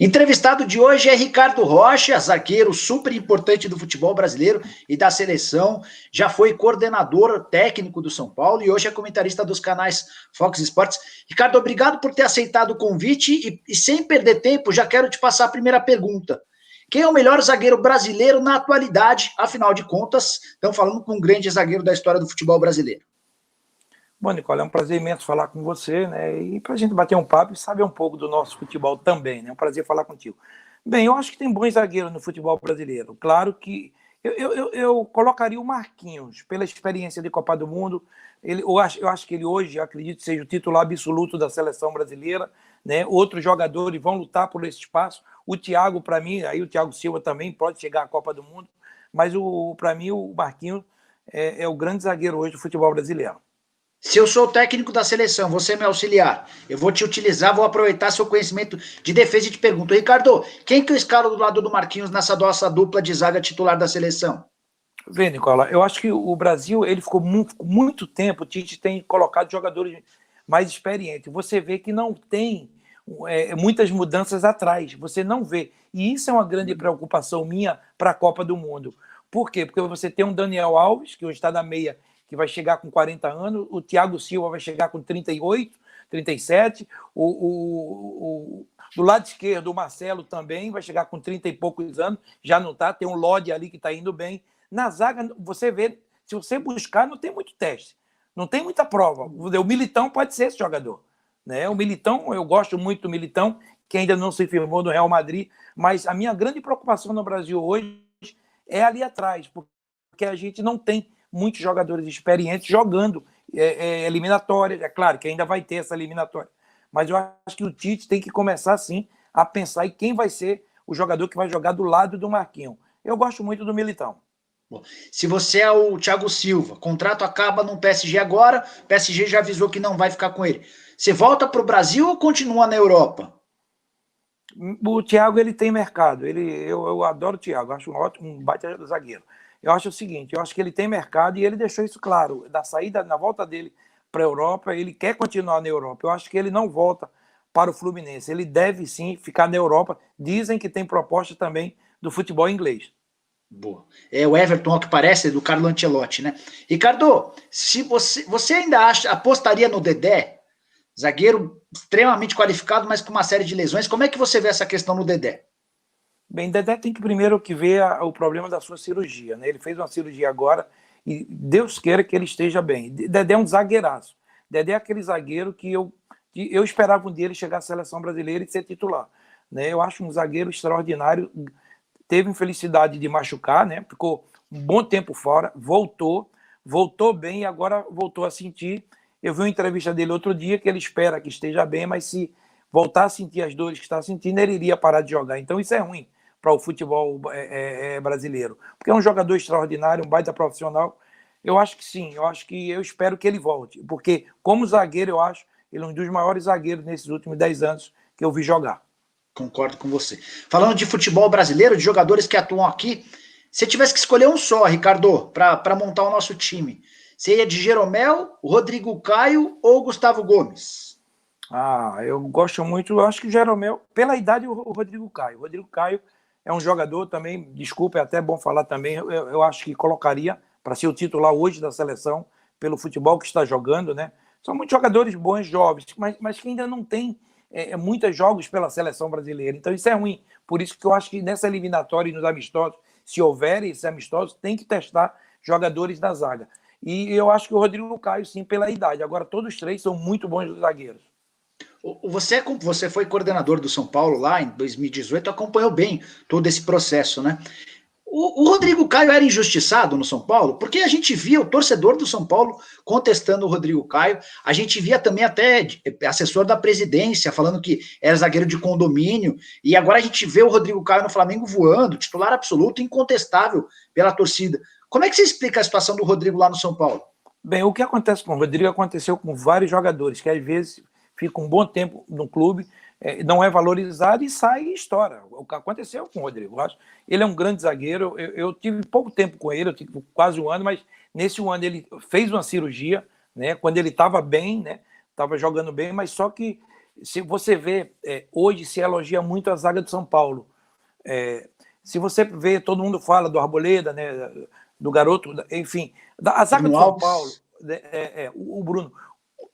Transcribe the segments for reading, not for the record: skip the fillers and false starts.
Entrevistado de hoje é Ricardo Rocha, zagueiro super importante do futebol brasileiro e da seleção. Já foi coordenador técnico do São Paulo e hoje é comentarista dos canais Fox Sports. Ricardo, obrigado por ter aceitado o convite e sem perder tempo, já quero te passar a primeira pergunta. Quem é o melhor zagueiro brasileiro na atualidade? Afinal de contas, estamos falando com um grande zagueiro da história do futebol brasileiro. Bom, Nicola, é um prazer imenso falar com você, né? E para a gente bater um papo e saber um pouco do nosso futebol também, né? É um prazer falar contigo. Bem, eu acho que tem bons zagueiros no futebol brasileiro. Claro que eu colocaria o Marquinhos, pela experiência de Copa do Mundo. Eu acho que ele hoje, acredito, seja o titular absoluto da seleção brasileira, né? Outros jogadores vão lutar por esse espaço. O Thiago, para mim, aí o Thiago Silva também pode chegar à Copa do Mundo, mas para mim o Marquinhos é o grande zagueiro hoje do futebol brasileiro. Se eu sou o técnico da seleção, você é meu auxiliar, eu vou te utilizar, vou aproveitar seu conhecimento de defesa e te pergunto, Ricardo, quem que eu escalo do lado do Marquinhos nessa nossa dupla de zaga titular da seleção? Vê, Nicola, eu acho que o Brasil, ele ficou muito tempo, o Tite tem colocado jogadores mais experientes. Você vê que não tem muitas mudanças atrás, você não vê. E isso é uma grande preocupação minha para a Copa do Mundo. Por quê? Porque você tem um Daniel Alves, que hoje está na meia, que vai chegar com 40 anos, o Thiago Silva vai chegar com 38, 37, do lado esquerdo, o Marcelo também vai chegar com 30 e poucos anos, já não está, tem um Lodi ali que está indo bem. Na zaga, você vê, se você buscar, não tem muito teste, não tem muita prova. O Militão pode ser esse jogador. Né? O Militão, eu gosto muito do Militão, que ainda não se firmou no Real Madrid, mas a minha grande preocupação no Brasil hoje é ali atrás, porque a gente não tem muitos jogadores experientes jogando eliminatória. É claro que ainda vai ter essa eliminatória, mas eu acho que o Tite tem que começar, sim, a pensar em quem vai ser o jogador que vai jogar do lado do Marquinhos. Eu gosto muito do Militão. Bom, se você é o Thiago Silva, contrato acaba no PSG agora, o PSG já avisou que não vai ficar com ele. Você volta para o Brasil ou continua na Europa? O Thiago, ele tem mercado. Eu adoro o Thiago, acho um baita zagueiro. Eu acho o seguinte, eu acho que ele tem mercado e ele deixou isso claro. Na volta dele para a Europa, ele quer continuar na Europa. Eu acho que ele não volta para o Fluminense. Ele deve sim ficar na Europa. Dizem que tem proposta também do futebol inglês. Boa. É o Everton, ao que parece, do Carlo Ancelotti, né? Ricardo, se você ainda apostaria no Dedé, zagueiro extremamente qualificado, mas com uma série de lesões, como é que você vê essa questão no Dedé? Bem, Dedé tem que primeiro que ver o problema da sua cirurgia, né? Ele fez uma cirurgia agora e Deus queira que ele esteja bem. Dedé é um zagueiraço. Dedé é aquele zagueiro que eu esperava um dia ele chegar à seleção brasileira e ser titular. Né? Eu acho um zagueiro extraordinário. Teve infelicidade de machucar, né? Ficou um bom tempo fora, voltou bem e agora voltou a sentir. Eu vi uma entrevista dele outro dia que ele espera que esteja bem, mas se voltar a sentir as dores que está sentindo, ele iria parar de jogar. Então isso é ruim para o futebol brasileiro, porque é um jogador extraordinário, um baita profissional. Eu acho que sim, eu espero que ele volte, porque como zagueiro, eu acho ele um dos maiores zagueiros nesses últimos 10 anos que eu vi jogar. Concordo com você. Falando de futebol brasileiro, de jogadores que atuam aqui, se tivesse que escolher um só, Ricardo, para montar o nosso time, seria de Jeromel, Rodrigo Caio ou Gustavo Gomes? Eu gosto muito, eu acho que o Jeromel, pela idade, o Rodrigo Caio. O Rodrigo Caio é um jogador também, desculpa, é até bom falar também, eu acho que colocaria para ser o titular hoje da seleção, pelo futebol que está jogando, né? São muitos jogadores bons, jovens, mas que ainda não tem muitos jogos pela seleção brasileira. Então isso é ruim. Por isso que eu acho que nessa eliminatória e nos amistosos, se houver esses amistosos, tem que testar jogadores da zaga. E eu acho que o Rodrigo Caio, sim, pela idade. Agora, todos os três são muito bons zagueiros. Você foi coordenador do São Paulo lá em 2018, acompanhou bem todo esse processo, né? O Rodrigo Caio era injustiçado no São Paulo, porque a gente via o torcedor do São Paulo contestando o Rodrigo Caio, a gente via também até assessor da presidência falando que era zagueiro de condomínio, e agora a gente vê o Rodrigo Caio no Flamengo voando, titular absoluto, incontestável pela torcida. Como é que você explica a situação do Rodrigo lá no São Paulo? Bem, o que acontece com o Rodrigo aconteceu com vários jogadores, que às vezes ficam um bom tempo no clube, não é valorizado e sai e estoura. O que aconteceu com o Rodrigo. Ele é um grande zagueiro, eu tive pouco tempo com ele, eu tive quase um ano, mas nesse um ano ele fez uma cirurgia, né, quando ele estava bem, né, estava jogando bem, mas só que se você vê, hoje se elogia muito a zaga do São Paulo. Se você vê, todo mundo fala do Arboleda, né, do garoto, enfim, a zaga Bruno do São Paulo, Alves. o Bruno.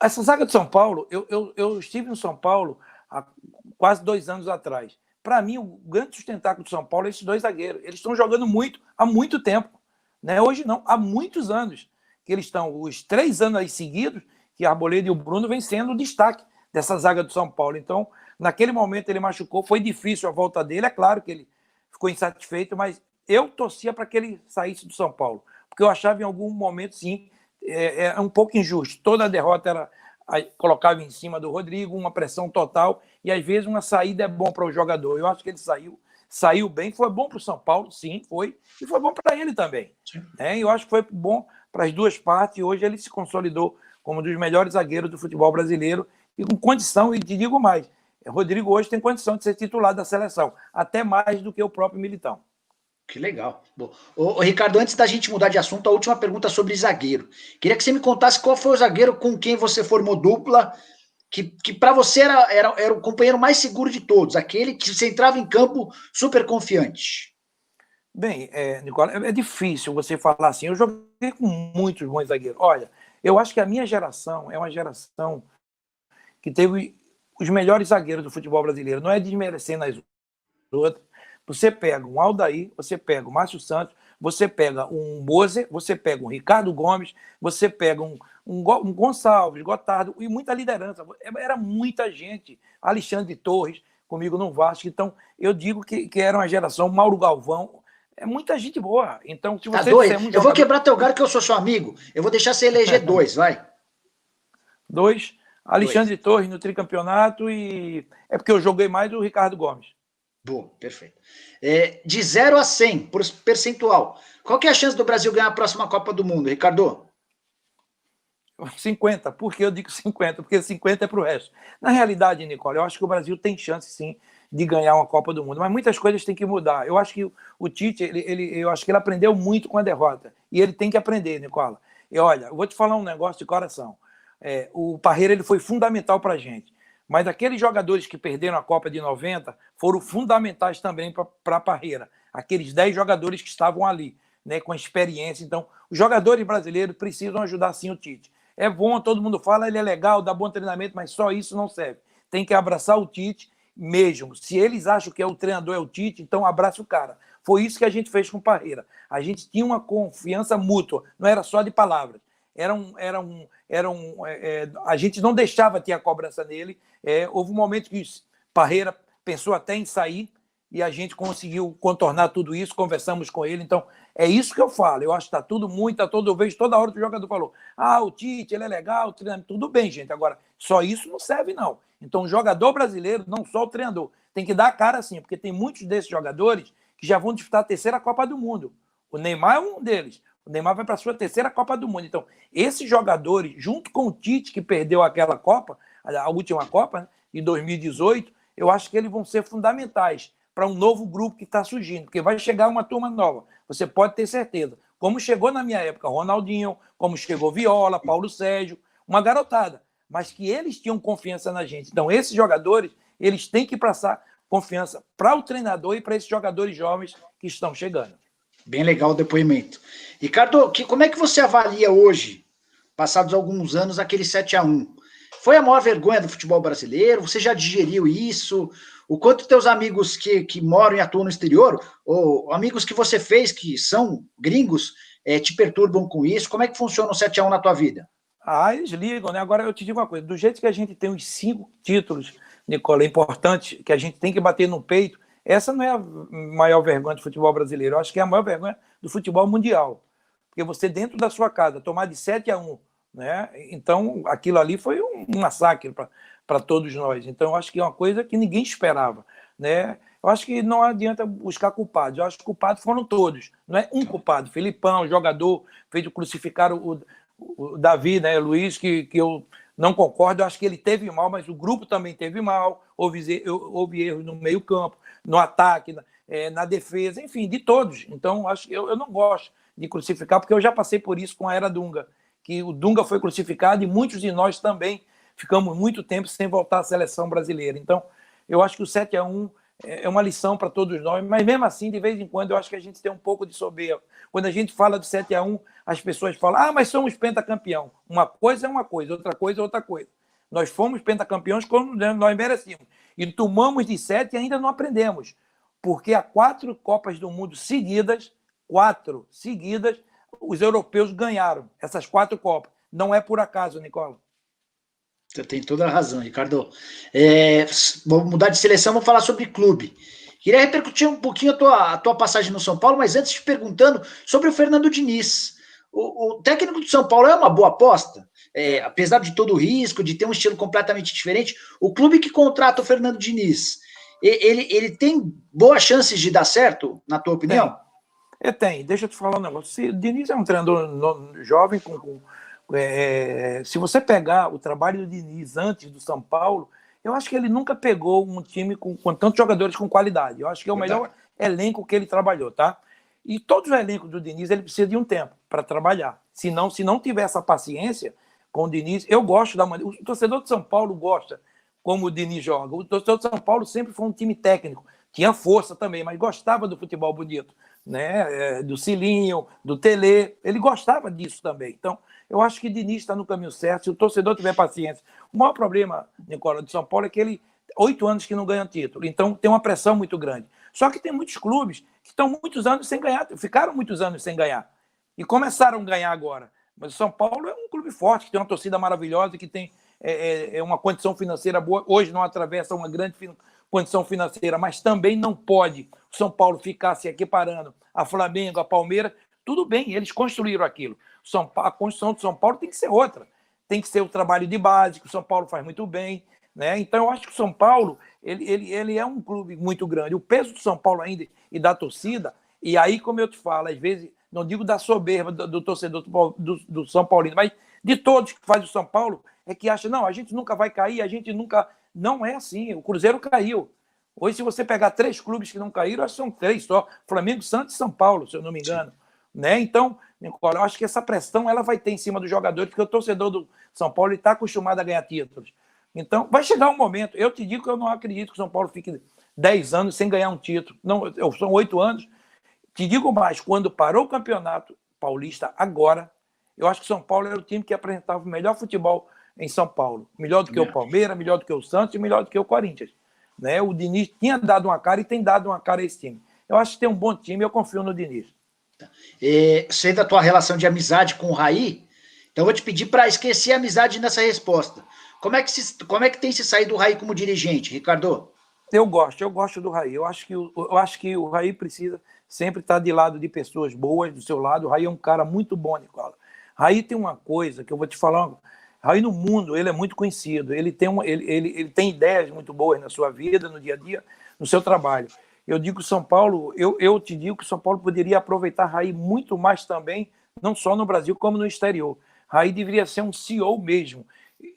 Essa zaga do São Paulo, eu estive no São Paulo há quase 2 anos atrás. Para mim, o grande sustentáculo do São Paulo é esses dois zagueiros. Eles estão jogando muito há muito tempo. Né? Hoje não, há muitos anos que eles estão, os 3 anos aí seguidos, que a Arboleda e o Bruno vem sendo o destaque dessa zaga do São Paulo. Então, naquele momento ele machucou, foi difícil a volta dele, é claro que ele ficou insatisfeito, mas eu torcia para que ele saísse do São Paulo, porque eu achava em algum momento, sim, um pouco injusto. Toda a derrota era colocava em cima do Rodrigo, uma pressão total, e às vezes uma saída é bom para o jogador. Eu acho que ele saiu bem, foi bom para o São Paulo, sim, foi, e foi bom para ele também. Eu acho que foi bom para as duas partes, e hoje ele se consolidou como um dos melhores zagueiros do futebol brasileiro, e com condição, e te digo mais, Rodrigo hoje tem condição de ser titular da seleção, até mais do que o próprio Militão. Que legal. Bom, Ricardo, antes da gente mudar de assunto, a última pergunta sobre zagueiro. Queria que você me contasse qual foi o zagueiro com quem você formou dupla, que para você era o companheiro mais seguro de todos, aquele que você entrava em campo super confiante. Bem, Nicola, é difícil você falar assim. Eu joguei com muitos bons zagueiros. Olha, eu acho que a minha geração é uma geração que teve os melhores zagueiros do futebol brasileiro. Não é desmerecendo as outras. Você pega um Aldair, você pega o Márcio Santos, você pega um Moser, você pega um Ricardo Gomes, você pega um Gonçalves, Gotardo, e muita liderança. Era muita gente. Alexandre Torres, comigo no Vasco. Então, eu digo que era uma geração, Mauro Galvão, é muita gente boa. Então, se você doido. disser um Eu vou jogador... quebrar teu galho que eu sou seu amigo. Eu vou deixar você eleger dois, vai. Dois. Alexandre Torres no tricampeonato e... É porque eu joguei mais o Ricardo Gomes. Boa, perfeito. De 0 a 100, por percentual, qual que é a chance do Brasil ganhar a próxima Copa do Mundo, Ricardo? 50. Por que eu digo 50? Porque 50 é para o resto. Na realidade, Nicole, eu acho que o Brasil tem chance, sim, de ganhar uma Copa do Mundo, mas muitas coisas têm que mudar. Eu acho que o Tite, eu acho que ele aprendeu muito com a derrota, e ele tem que aprender, Nicola. E olha, eu vou te falar um negócio de coração. O Parreira ele foi fundamental para a gente, mas aqueles jogadores que perderam a Copa de 90 foram fundamentais também para a Parreira. Aqueles 10 jogadores que estavam ali, né, com experiência. Então, os jogadores brasileiros precisam ajudar sim o Tite. É bom, todo mundo fala, ele é legal, dá bom treinamento, mas só isso não serve. Tem que abraçar o Tite mesmo. Se eles acham que o treinador é o Tite, então abraça o cara. Foi isso que a gente fez com o Parreira. A gente tinha uma confiança mútua, não era só de palavras. A gente não deixava ter a cobrança nele. Houve um momento que Parreira pensou até em sair e a gente conseguiu contornar tudo isso, conversamos com ele. Então, é isso que eu falo. Eu acho que está tudo muito, eu vejo toda hora que o jogador falou, o Tite, ele é legal, o treinamento, tudo bem, gente. Agora, só isso não serve, não. Então, o jogador brasileiro, não só o treinador, tem que dar a cara assim, porque tem muitos desses jogadores que já vão disputar a terceira Copa do Mundo. O Neymar é um deles. O Neymar vai para a sua terceira Copa do Mundo. Então, esses jogadores, junto com o Tite, que perdeu aquela Copa, a última Copa, né, em 2018, eu acho que eles vão ser fundamentais para um novo grupo que está surgindo, porque vai chegar uma turma nova, você pode ter certeza. Como chegou na minha época Ronaldinho, como chegou Viola, Paulo Sérgio, uma garotada, mas que eles tinham confiança na gente. Então, esses jogadores, eles têm que passar confiança para o treinador e para esses jogadores jovens que estão chegando. Bem legal o depoimento. Ricardo, como é que você avalia hoje, passados alguns anos, aquele 7-1? Foi a maior vergonha do futebol brasileiro? Você já digeriu isso? O quanto teus amigos que moram e atuam no exterior, ou amigos que você fez que são gringos, te perturbam com isso? Como é que funciona o 7-1 na tua vida? Eles ligam, né? Agora eu te digo uma coisa, do jeito que a gente tem os 5 títulos, Nicola, importantes, que a gente tem que bater no peito, essa não é a maior vergonha do futebol brasileiro, eu acho que é a maior vergonha do futebol mundial. Porque você, dentro da sua casa, tomar de 7-1, né? Então, aquilo ali foi um massacre para todos nós. Então, eu acho que é uma coisa que ninguém esperava, né? Eu acho que não adianta buscar culpados. Eu acho que culpados foram todos. Não é um culpado. Filipão, jogador, fez crucificar o Davi, né? Luiz, que eu não concordo. Eu acho que ele teve mal, mas o grupo também teve mal. Houve erros no meio campo, no ataque, na defesa, enfim, de todos. Então, acho que eu não gosto de crucificar, porque eu já passei por isso com a era Dunga, que o Dunga foi crucificado e muitos de nós também ficamos muito tempo sem voltar à seleção brasileira. Então, eu acho que o 7-1 é uma lição para todos nós, mas mesmo assim, de vez em quando, eu acho que a gente tem um pouco de soberba. Quando a gente fala do 7-1, as pessoas falam, mas somos pentacampeão. Uma coisa é uma coisa, outra coisa é outra coisa. Nós fomos pentacampeões quando nós merecíamos. E tomamos de 7 e ainda não aprendemos. Porque há 4 Copas do Mundo seguidas, 4 seguidas, os europeus ganharam essas 4 Copas. Não é por acaso, Nicola. Você tem toda a razão, Ricardo. Vamos mudar de seleção, vamos falar sobre clube. Queria repercutir um pouquinho a tua passagem no São Paulo, mas antes te perguntando sobre o Fernando Diniz. O técnico do São Paulo é uma boa aposta? Apesar de todo o risco, de ter um estilo completamente diferente, o clube que contrata o Fernando Diniz, ele tem boas chances de dar certo, na tua opinião? Tem. Deixa eu te falar um negócio. O Diniz é um treinador jovem se você pegar o trabalho do Diniz antes do São Paulo, eu acho que ele nunca pegou um time com tantos jogadores com qualidade. Eu acho que é o melhor elenco que ele trabalhou, tá? E todos os elencos do Diniz, ele precisa de um tempo para trabalhar. Se não tiver essa paciência com o Diniz, eu gosto da maneira... O torcedor de São Paulo gosta como o Diniz joga. O torcedor de São Paulo sempre foi um time técnico. Tinha força também, mas gostava do futebol bonito, né? Do Cilinho, do Tele. Ele gostava disso também. Então, eu acho que o Diniz está no caminho certo, se o torcedor tiver paciência. O maior problema, Nicola, de São Paulo é que ele 8 anos que não ganha título, então tem uma pressão muito grande. Só que tem muitos clubes que estão muitos anos sem ganhar, ficaram muitos anos sem ganhar, e começaram a ganhar agora. Mas o São Paulo é um clube forte, que tem uma torcida maravilhosa, que tem uma condição financeira boa, hoje não atravessa uma grande condição financeira, mas também não pode o São Paulo ficar se equiparando a Flamengo, a Palmeiras. Tudo bem, eles construíram aquilo. A construção do São Paulo tem que ser outra. Tem que ser o trabalho de base, que o São Paulo faz muito bem, né? Então, eu acho que o São Paulo ele é um clube muito grande. O peso do São Paulo ainda e da torcida, e aí, como eu te falo, às vezes, não digo da soberba do torcedor do São Paulino, mas de todos que fazem o São Paulo, é que acha, não, a gente nunca vai cair, a gente nunca... Não é assim, o Cruzeiro caiu. Hoje, se você pegar 3 clubes que não caíram, acho que são 3 só, Flamengo, Santos e São Paulo, se eu não me engano. Né? Então, Nicola, eu acho que essa pressão ela vai ter em cima dos jogadores, porque o torcedor do São Paulo está acostumado a ganhar títulos. Então, vai chegar um momento. Eu te digo que eu não acredito que o São Paulo fique 10 anos sem ganhar um título. Não, são 8 anos. Te digo mais, quando parou o Campeonato Paulista agora, eu acho que o São Paulo era o time que apresentava o melhor futebol em São Paulo. Melhor do que o Palmeiras, melhor do que o Santos e melhor do que o Corinthians. Né? O Diniz tinha dado uma cara e tem dado uma cara a esse time. Eu acho que tem um bom time, eu confio no Diniz. Sei da tua relação de amizade com o Raí, então eu vou te pedir para esquecer a amizade nessa resposta. Como é que tem se saído o Raí como dirigente, Ricardo? Eu gosto do Raí. Eu acho que o Raí precisa sempre estar de lado de pessoas boas do seu lado. O Raí é um cara muito bom, Nicola. Raí tem uma coisa que eu vou te falar. Raí no mundo ele é muito conhecido. Ele tem ideias muito boas na sua vida, no dia a dia, no seu trabalho. Eu digo que São Paulo, eu te digo que São Paulo poderia aproveitar Raí muito mais também, não só no Brasil, como no exterior. Raí deveria ser um CEO mesmo.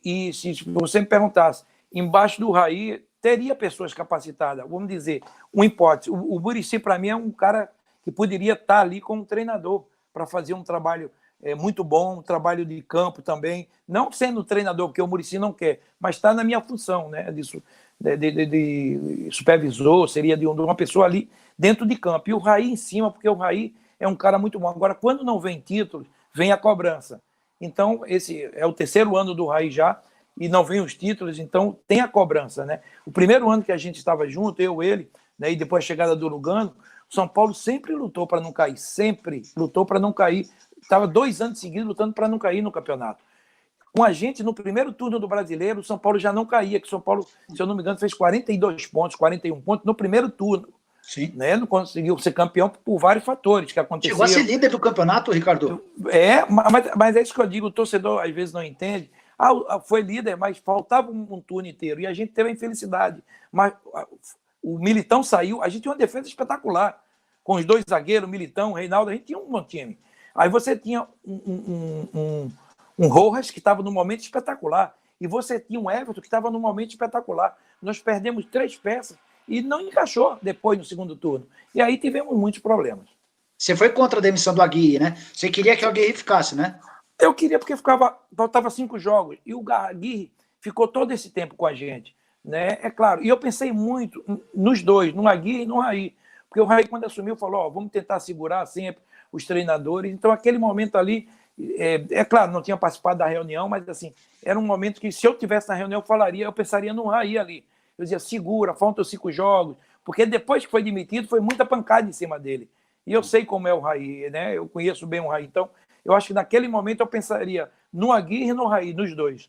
E se você me perguntasse, embaixo do Raí teria pessoas capacitadas. Vamos dizer, um hipótese. O Muricy, para mim, é um cara que poderia estar ali como treinador para fazer um trabalho muito bom, um trabalho de campo também. Não sendo treinador, porque o Muricy não quer, mas está na minha função, né, disso. De supervisor, seria de uma pessoa ali dentro de campo. E o Raí em cima, porque o Raí é um cara muito bom. Agora, quando não vem títulos, vem a cobrança. Então, esse é o 3º ano do Raí já, e não vem os títulos, então tem a cobrança. Né? O primeiro ano que a gente estava junto, ele, né, e depois a chegada do Lugano, o São Paulo sempre lutou para não cair, sempre lutou para não cair. Estava 2 anos seguidos lutando para não cair no campeonato. Com a gente, no primeiro turno do Brasileiro, o São Paulo já não caía, que o São Paulo, se eu não me engano, fez 42 pontos, 41 pontos no primeiro turno. Sim. Né? Não conseguiu ser campeão por vários fatores que aconteceram. Chegou a ser líder do campeonato, Ricardo? Mas é isso que eu digo, o torcedor às vezes não entende. Foi líder, mas faltava um turno inteiro, e a gente teve a infelicidade. Mas o Militão saiu, a gente tinha uma defesa espetacular, com os 2 zagueiros, Militão, Reinaldo, a gente tinha um bom time. Aí você tinha um Rojas que estava num momento espetacular, e você tinha um Everton que estava num momento espetacular. Nós perdemos 3 peças e não encaixou depois no segundo turno. E aí tivemos muitos problemas. Você foi contra a demissão do Aguirre, né? Você queria que o Aguirre ficasse, né? Eu queria porque faltava 5 jogos. E o Aguirre, ficou todo esse tempo com a gente, né? É claro, e eu pensei muito nos dois, no Agui e no Raí, porque o Raí, quando assumiu, falou, ó, vamos tentar segurar sempre os treinadores. Então, aquele momento ali, claro, não tinha participado da reunião, mas assim, era um momento que, se eu tivesse na reunião, eu pensaria no Raí ali. Eu dizia, segura, faltam 5 jogos, porque depois que foi demitido, foi muita pancada em cima dele. E eu sei como é o Raí, né? Eu conheço bem o Raí. Então, eu acho que naquele momento eu pensaria no Aguirre e no Raí, nos dois.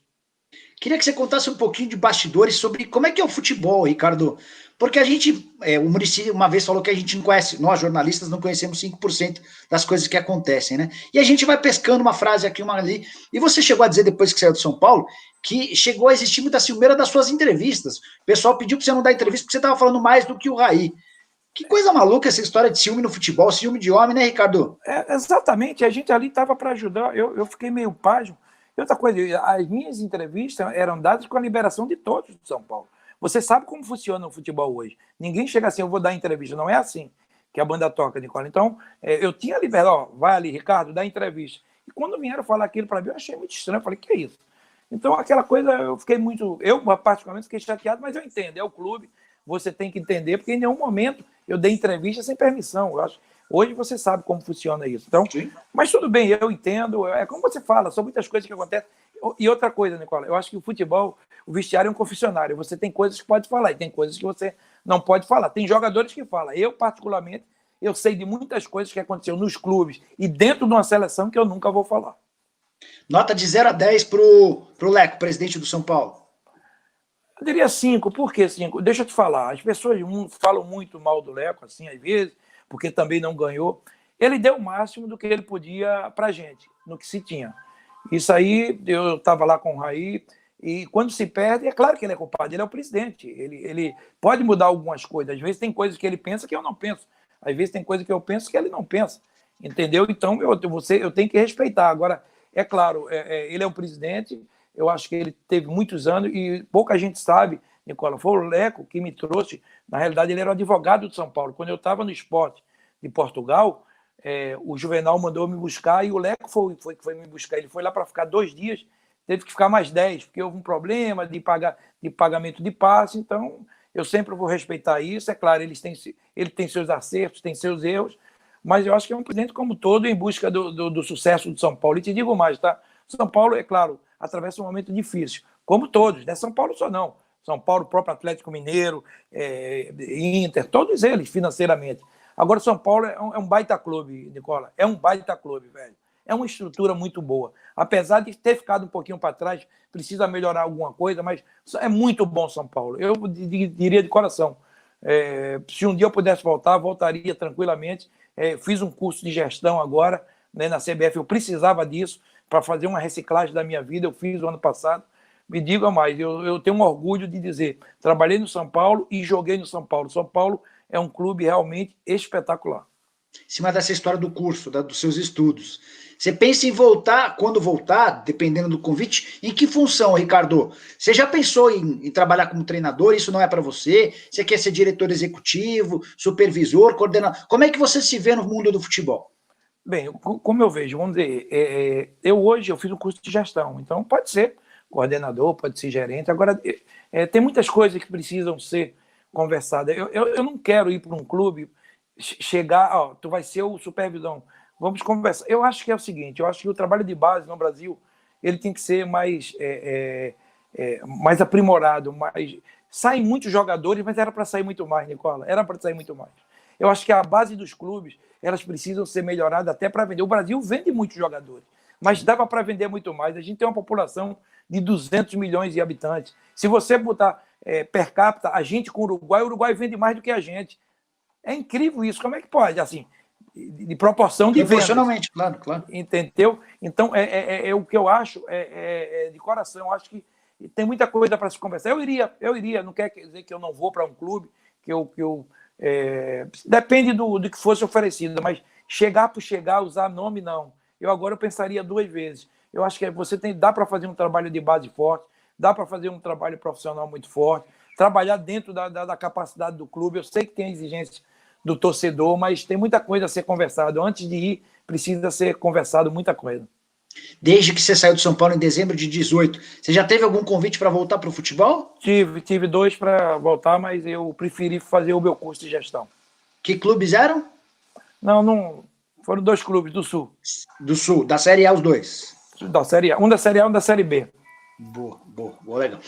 Queria que você contasse um pouquinho de bastidores sobre como é que é o futebol, Ricardo. Porque a gente, o Muricy uma vez falou que a gente não conhece, nós jornalistas não conhecemos 5% das coisas que acontecem, né? E a gente vai pescando uma frase aqui, uma ali. E você chegou a dizer, depois que saiu do São Paulo, que chegou a existir muita ciumeira das suas entrevistas. O pessoal pediu para você não dar entrevista porque você estava falando mais do que o Raí. Que coisa maluca essa história de ciúme no futebol, ciúme de homem, né, Ricardo? Exatamente, a gente ali estava para ajudar. Eu fiquei meio pasmo. E outra coisa, as minhas entrevistas eram dadas com a liberação de todos de São Paulo. Você sabe como funciona o futebol hoje. Ninguém chega assim, eu vou dar entrevista. Não é assim que a banda toca, Nicola. Então, eu tinha liberdade, ó, vai ali, Ricardo, dá entrevista. E quando vieram falar aquilo para mim, eu achei muito estranho. Eu falei, que é isso? Então, aquela coisa, eu fiquei muito. Eu, particularmente, fiquei chateado, mas eu entendo, é o clube, você tem que entender, porque em nenhum momento eu dei entrevista sem permissão. Eu acho. Hoje você sabe como funciona isso. Então, Sim. mas tudo bem, eu entendo. É como você fala, são muitas coisas que acontecem. E outra coisa, Nicola, eu acho que o futebol, o vestiário é um confessionário. Você tem coisas que pode falar e tem coisas que você não pode falar. Tem jogadores que falam. Eu, particularmente, eu sei de muitas coisas que aconteceram nos clubes e dentro de uma seleção que eu nunca vou falar. Nota de 0 a 10 pro Leco, presidente do São Paulo. Eu diria 5. Por que 5? Deixa eu te falar. As pessoas falam muito mal do Leco, assim, às vezes, porque também não ganhou. Ele deu o máximo do que ele podia para a gente, no que se tinha. Isso aí, eu estava lá com o Raí, e quando se perde, é claro que ele é culpado, ele é o presidente. Ele pode mudar algumas coisas. Às vezes tem coisas que ele pensa que eu não penso. Às vezes tem coisas que eu penso que ele não pensa. Entendeu? Então, eu tenho que respeitar. Agora, é claro, ele é o presidente, eu acho que ele teve muitos anos e pouca gente sabe, Nicola, foi o Leco que me trouxe. Na realidade, ele era o advogado de São Paulo. Quando eu estava no Sport de Portugal, o Juvenal mandou me buscar e o Leco foi que foi me buscar. Ele foi lá para ficar 2 dias, teve que ficar mais 10, porque houve um problema de pagamento de passe. Então, eu sempre vou respeitar isso. É claro, ele tem seus acertos, tem seus erros, mas eu acho que é um presidente como todo em busca do sucesso do São Paulo. E te digo mais, tá? São Paulo, é claro, atravessa um momento difícil, como todos, não é São Paulo só não. São Paulo, o próprio Atlético Mineiro, Inter, todos eles financeiramente. Agora, São Paulo é um baita clube, Nicola, é um baita clube, velho. É uma estrutura muito boa. Apesar de ter ficado um pouquinho para trás, precisa melhorar alguma coisa, mas é muito bom São Paulo. Eu diria de coração, se um dia eu pudesse voltar, voltaria tranquilamente. Fiz um curso de gestão agora, né, na CBF, eu precisava disso para fazer uma reciclagem da minha vida, eu fiz o ano passado. Me diga mais, eu tenho um orgulho de dizer, trabalhei no São Paulo e joguei no São Paulo. São Paulo é um clube realmente espetacular. Em cima dessa história do curso, dos seus estudos. Você pensa em voltar, quando voltar, dependendo do convite, em que função, Ricardo? Você já pensou em trabalhar como treinador? Isso não é para você? Você quer ser diretor executivo, supervisor, coordenador? Como é que você se vê no mundo do futebol? Bem, como eu vejo, vamos dizer, hoje eu fiz um curso de gestão, então pode ser coordenador, pode ser gerente. Agora, tem muitas coisas que precisam ser conversadas. Eu não quero ir para um clube, chegar, ó, tu vai ser o supervisão, vamos conversar. Eu acho que é o seguinte, eu acho que o trabalho de base no Brasil, ele tem que ser mais aprimorado, saem muitos jogadores, mas era para sair muito mais, Nicola, era para sair muito mais. Eu acho que a base dos clubes, elas precisam ser melhoradas até para vender. O Brasil vende muitos jogadores, mas dava para vender muito mais. A gente tem uma população de 200 milhões de habitantes. Se você botar per capita, a gente com o Uruguai vende mais do que a gente. É incrível isso. Como é que pode? Assim, de proporção de vendas. Proporcionalmente, claro, claro. Entendeu? Então, o que eu acho, de coração, eu acho que tem muita coisa para se conversar. Eu iria, não quer dizer que eu não vou para um clube, depende do que fosse oferecido, mas chegar por chegar, usar nome, não. Eu pensaria 2 vezes. Eu acho que dá para fazer um trabalho de base forte, dá para fazer um trabalho profissional muito forte, trabalhar dentro da capacidade do clube. Eu sei que tem a exigência do torcedor, mas tem muita coisa a ser conversado. Antes de ir, precisa ser conversado muita coisa. Desde que você saiu do São Paulo em dezembro de 18, você já teve algum convite para voltar para o futebol? Tive dois para voltar, mas eu preferi fazer o meu curso de gestão. Que clubes eram? Não, foram dois clubes do Sul. Do Sul, da Série A os dois. Da Série A. Um da Série A e um da Série B. Boa, legal.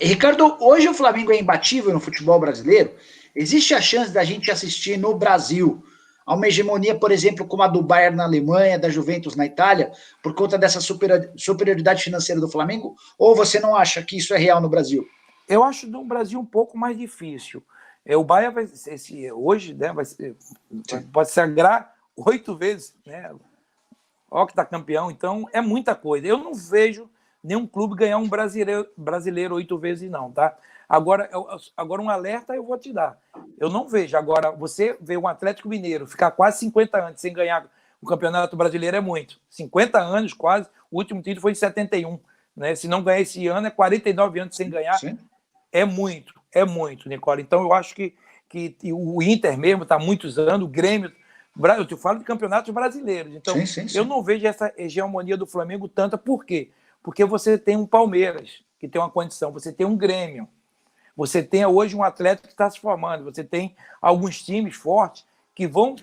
Ricardo, hoje o Flamengo é imbatível no futebol brasileiro. Existe a chance da gente assistir no Brasil a uma hegemonia, por exemplo, como a do Bayern na Alemanha, da Juventus na Itália, por conta dessa superioridade financeira do Flamengo? Ou você não acha que isso é real no Brasil? Eu acho no Brasil um pouco mais difícil. O Bayern vai hoje, né, pode se agrar 8 vezes, né? Ó que tá campeão, então é muita coisa. Eu não vejo nenhum clube ganhar um brasileiro 8 vezes, não, tá? Agora um alerta eu vou te dar. Eu não vejo. Agora, você vê um Atlético Mineiro ficar quase 50 anos sem ganhar o Campeonato Brasileiro é muito. 50 anos quase, o último título foi em 71. Né? Se não ganhar esse ano, é 49 anos sem ganhar. Sim. É muito, Nicola. Então, eu acho que o Inter mesmo está há muitos anos, o Grêmio. Eu te falo de campeonatos brasileiros. Então, sim. Eu não vejo essa hegemonia do Flamengo tanta. Por quê? Porque você tem um Palmeiras, que tem uma condição, você tem um Grêmio, você tem hoje um Atlético que está se formando, você tem alguns times fortes que vão,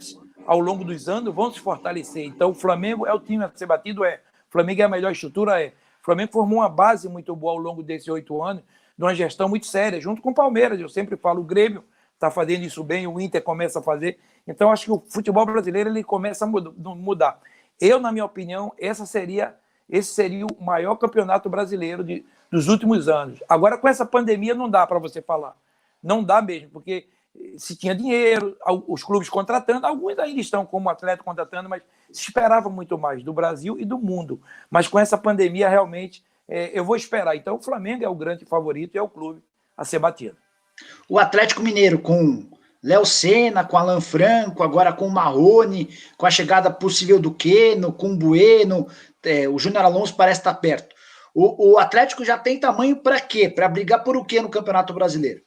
ao longo dos anos, vão se fortalecer. Então, o Flamengo é o time a ser batido, o Flamengo é a melhor estrutura, O Flamengo formou uma base muito boa ao longo desses 8 anos, de uma gestão muito séria, junto com o Palmeiras. Eu sempre falo, o Grêmio está fazendo isso bem, o Inter começa a fazer. Então, acho que o futebol brasileiro ele começa a mudar. Eu, na minha opinião, esse seria o maior campeonato brasileiro dos últimos anos. Agora, com essa pandemia, não dá para você falar. Não dá mesmo, porque se tinha dinheiro, os clubes contratando, alguns ainda estão como atleta contratando, mas se esperava muito mais do Brasil e do mundo. Mas com essa pandemia, realmente, eu vou esperar. Então, o Flamengo é o grande favorito e é o clube a ser batido. O Atlético Mineiro com Léo Senna, com Alan Franco, agora com o Marrone, com a chegada possível do Queno, com o Bueno, o Júnior Alonso parece estar perto. O Atlético já tem tamanho para quê? Para brigar por o quê no Campeonato Brasileiro?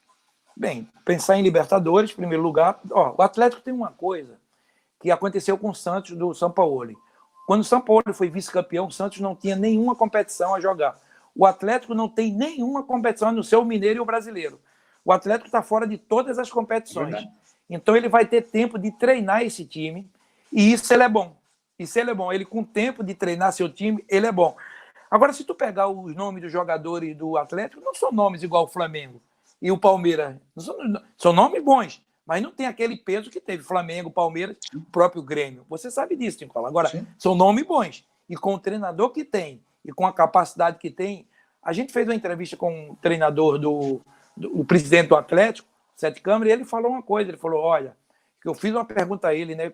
Bem, pensar em Libertadores, em primeiro lugar. O Atlético tem uma coisa que aconteceu com o Santos do São Paulo. Quando o São Paulo foi vice-campeão, o Santos não tinha nenhuma competição a jogar. O Atlético não tem nenhuma competição no seu Mineiro e o Brasileiro. O Atlético está fora de todas as competições. Então, ele vai ter tempo de treinar esse time e isso ele é bom. Ele, com tempo de treinar seu time, ele é bom. Agora, se tu pegar os nomes dos jogadores do Atlético, não são nomes igual o Flamengo e o Palmeiras. São nomes bons, mas não tem aquele peso que teve Flamengo, Palmeiras, o próprio Grêmio. Você sabe disso, Nicola. Agora, sim, são nomes bons. E com o treinador que tem e com a capacidade que tem, a gente fez uma entrevista com o treinador o presidente do Atlético, Sete Câmara, e ele falou uma coisa, ele falou, olha, que eu fiz uma pergunta a ele, né,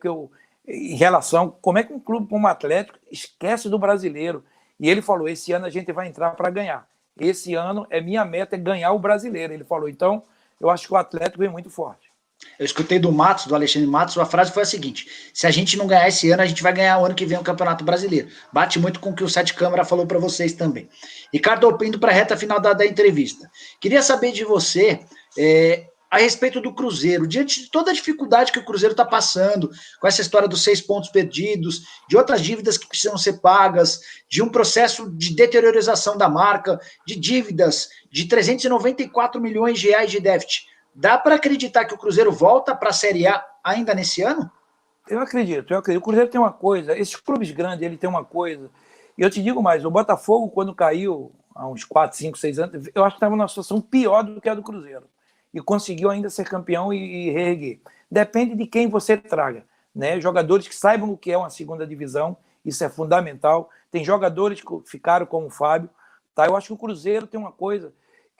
em relação, como é que um clube como o Atlético esquece do brasileiro? E ele falou, esse ano a gente vai entrar para ganhar. Esse ano, minha meta é ganhar o brasileiro. Ele falou, então, eu acho que o Atlético vem muito forte. Eu escutei do Alexandre Matos, a frase foi a seguinte, se a gente não ganhar esse ano, a gente vai ganhar o ano que vem o Campeonato Brasileiro. Bate muito com o que o Sete Câmara falou para vocês também. Ricardo, indo para a reta final da entrevista. Queria saber de você a respeito do Cruzeiro, diante de toda a dificuldade que o Cruzeiro está passando, com essa história dos 6 pontos perdidos, de outras dívidas que precisam ser pagas, de um processo de deteriorização da marca, de dívidas de 394 milhões de reais de déficit. Dá para acreditar que o Cruzeiro volta para a Série A ainda nesse ano? Eu acredito. O Cruzeiro tem uma coisa, esses clubes grandes, ele tem uma coisa, e eu te digo mais, o Botafogo, quando caiu, há uns 4, 5, 6 anos, eu acho que estava numa situação pior do que a do Cruzeiro, e conseguiu ainda ser campeão e reerguer. Depende de quem você traga, né? Jogadores que saibam o que é uma segunda divisão, isso é fundamental. Tem jogadores que ficaram como o Fábio, tá? Eu acho que o Cruzeiro tem uma coisa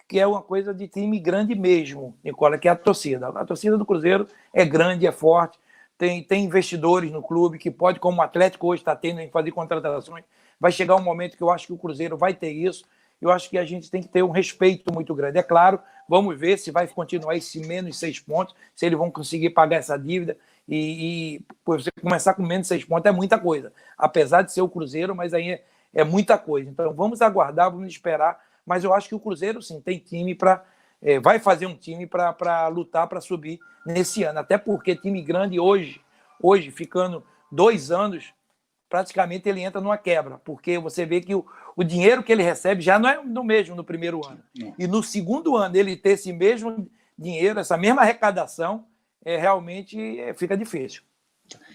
que é uma coisa de time grande mesmo, Nicola, que é a torcida. A torcida do Cruzeiro é grande, é forte, tem investidores no clube que pode, como o Atlético hoje está tendo em fazer contratações, vai chegar um momento que eu acho que o Cruzeiro vai ter isso. Eu acho que a gente tem que ter um respeito muito grande. É claro, vamos ver se vai continuar esse menos 6 pontos, se eles vão conseguir pagar essa dívida. E você começar com menos 6 pontos é muita coisa. Apesar de ser o Cruzeiro, mas aí é muita coisa. Então vamos aguardar, vamos esperar. Mas eu acho que o Cruzeiro, sim, tem time para... vai fazer um time para lutar para subir nesse ano. Até porque time grande hoje ficando 2 anos, praticamente ele entra numa quebra, porque você vê que o dinheiro que ele recebe já não é no mesmo no primeiro ano. E no segundo ano, ele ter esse mesmo dinheiro, essa mesma arrecadação, realmente fica difícil.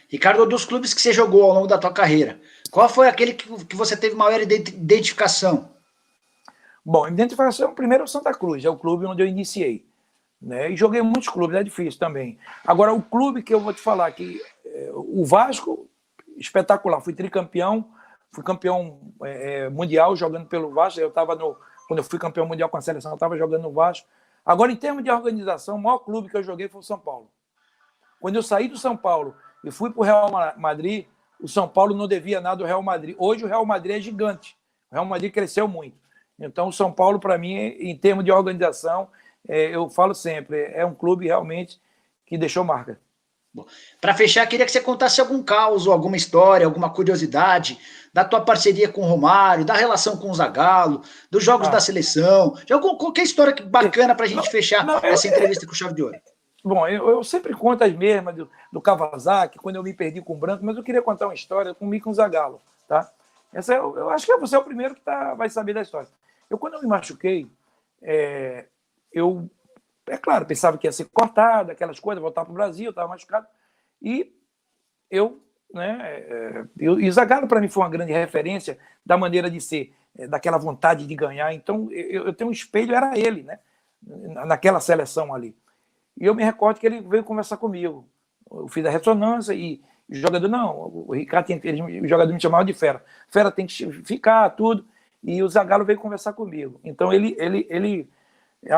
Ricardo, dos clubes que você jogou ao longo da tua carreira, qual foi aquele que você teve maior identificação? Bom, identificação, primeiro é o Santa Cruz, é o clube onde eu iniciei. Né? E joguei em muitos clubes, é difícil também. Agora, o clube que eu vou te falar, que o Vasco, espetacular, fui tricampeão, fui campeão mundial jogando pelo Vasco, quando eu fui campeão mundial com a seleção, eu estava jogando no Vasco. Agora, em termos de organização, o maior clube que eu joguei foi o São Paulo. Quando eu saí do São Paulo e fui para o Real Madrid, o São Paulo não devia nada ao Real Madrid. Hoje o Real Madrid é gigante, o Real Madrid cresceu muito. Então, o São Paulo, para mim, em termos de organização, eu falo sempre, é um clube realmente que deixou marca. Para fechar, queria que você contasse algum caos, alguma história, alguma curiosidade da tua parceria com o Romário, da relação com o Zagallo, dos jogos da seleção, de qualquer história bacana para a gente fechar essa entrevista com chave de ouro. Bom, eu sempre conto as mesmas do Kawasaki, quando eu me perdi com o Branco, mas eu queria contar uma história comigo e com o Zagallo, tá? Essa eu acho que você é o primeiro que vai saber da história. Quando eu me machuquei, eu, claro, pensava que ia ser cortado, aquelas coisas, voltar para o Brasil, eu estava machucado. E o Zagallo, para mim, foi uma grande referência da maneira de ser, daquela vontade de ganhar. Então, eu tenho um espelho, era ele, né? Naquela seleção ali. E eu me recordo que ele veio conversar comigo. Eu fiz a ressonância e o jogador, o Ricardo, o jogador me chamava de Fera. Fera tem que ficar, tudo. E o Zagallo veio conversar comigo. Então,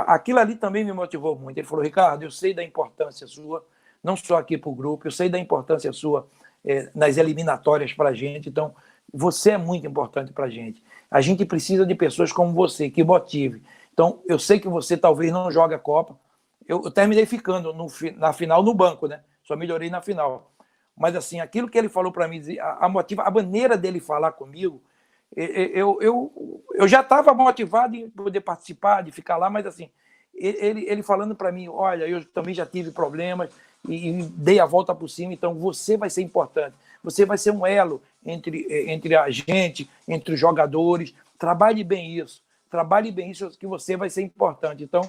aquilo ali também me motivou muito. Ele falou, Ricardo, eu sei da importância sua, não só aqui para o grupo, eu sei da importância sua nas eliminatórias para a gente. Então, você é muito importante para a gente. A gente precisa de pessoas como você, que motive. Então, eu sei que você talvez não jogue a Copa. Eu terminei ficando na final no banco, né? Só melhorei na final. Mas, assim, aquilo que ele falou para mim, a maneira dele falar comigo, eu já estava motivado em poder participar, de ficar lá, mas, assim, ele falando para mim, olha, eu também já tive problemas e dei a volta por cima, então você vai ser importante. Você vai ser um elo entre a gente, entre os jogadores. Trabalhe bem isso que você vai ser importante. Então,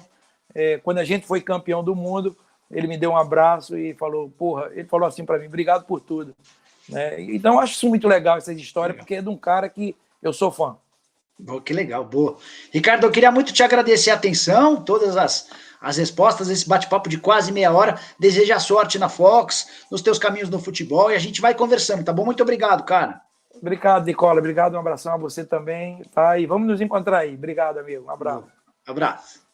quando a gente foi campeão do mundo, ele me deu um abraço e falou, ele falou assim para mim, obrigado por tudo. Né? Então, eu acho isso muito legal, essa história, porque é de um cara que eu sou fã. Oh, que legal, boa. Ricardo, eu queria muito te agradecer a atenção, todas as respostas, esse bate-papo de quase meia hora. Desejo sorte na Fox, nos teus caminhos no futebol, e a gente vai conversando, tá bom? Muito obrigado, cara. Obrigado, Nicola. Obrigado, um abração a você também. Tá? E vamos nos encontrar aí. Obrigado, amigo. Um abraço. Abraço.